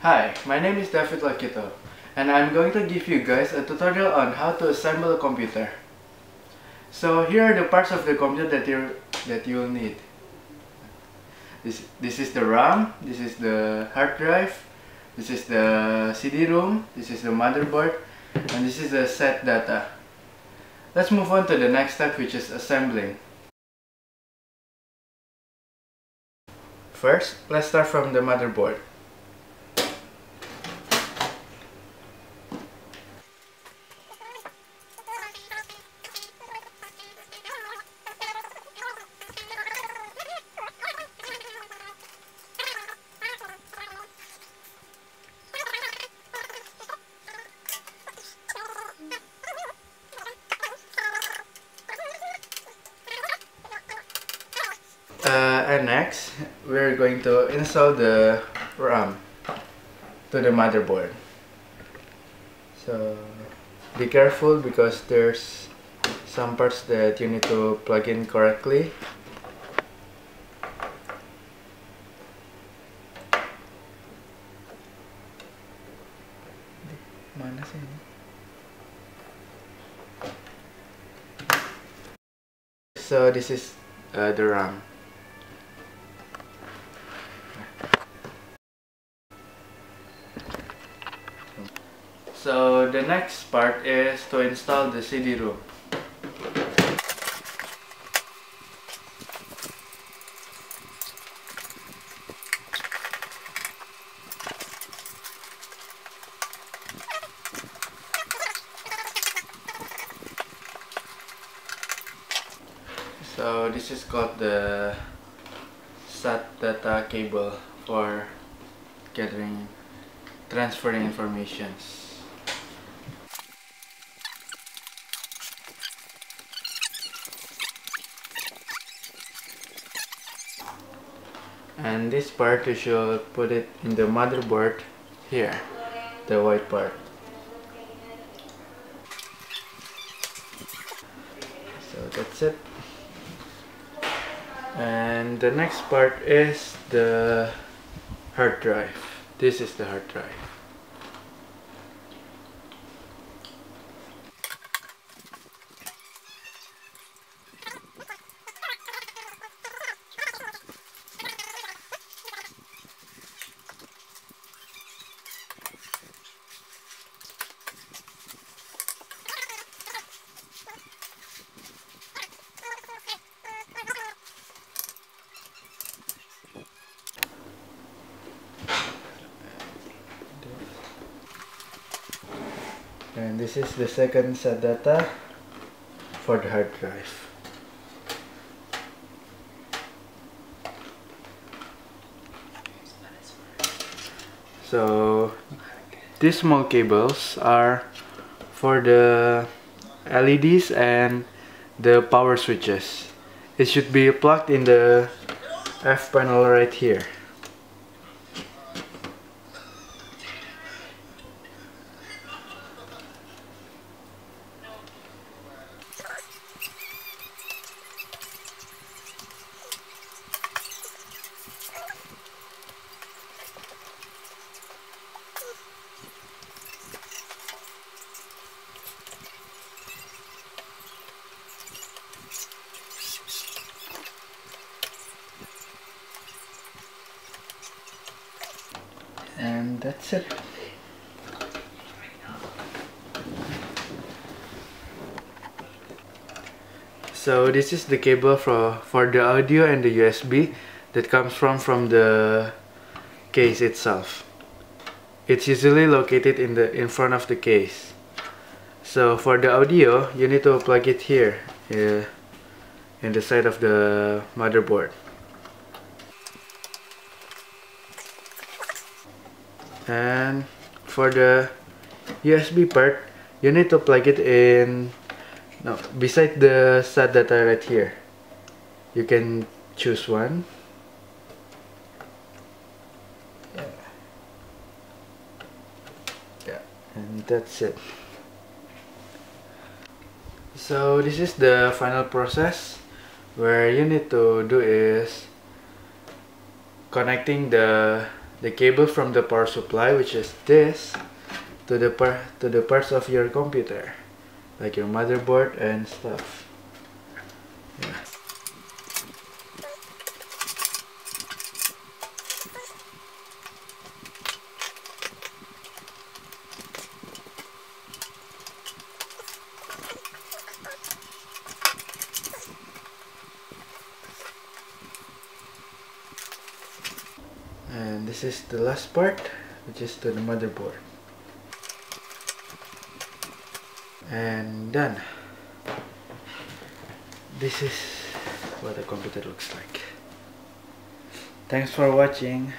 Hi, my name is David Lakito, and I'm going to give you guys a tutorial on how to assemble a computer. So here are the parts of the computer that you'll need. This is the RAM, this is the hard drive, this is the CD-ROM, this is the motherboard, and this is the set data. Let's move on to the next step, which is assembling. First, let's start from the motherboard. And next, we're going to install the RAM to the motherboard. So be careful because there's some parts that you need to plug in correctly. So this is the RAM. So the next part is to install the CD-ROM. So this is called the SAT data cable for transferring informations. And this part, you should put it in the motherboard here, the white part. So that's it. And the next part is the hard drive. This is the hard drive. And this is the second SAT data for the hard drive. So these small cables are for the LEDs and the power switches. It should be plugged in the F panel right here. And that's it. So this is the cable for the audio and the USB that comes from the case itself. It's usually located in front of the case. So for the audio, you need to plug it here in the side of the motherboard. And for the USB part, you need to plug it in beside the SAT data right here. You can choose one. Yeah, and that's it. So this is the final process where you need to do is connecting the the cable from the power supply, which is this, to the parts of your computer, like your motherboard and stuff. Yeah. And this is the last part, which is to the motherboard. And done. This is what a computer looks like. Thanks for watching.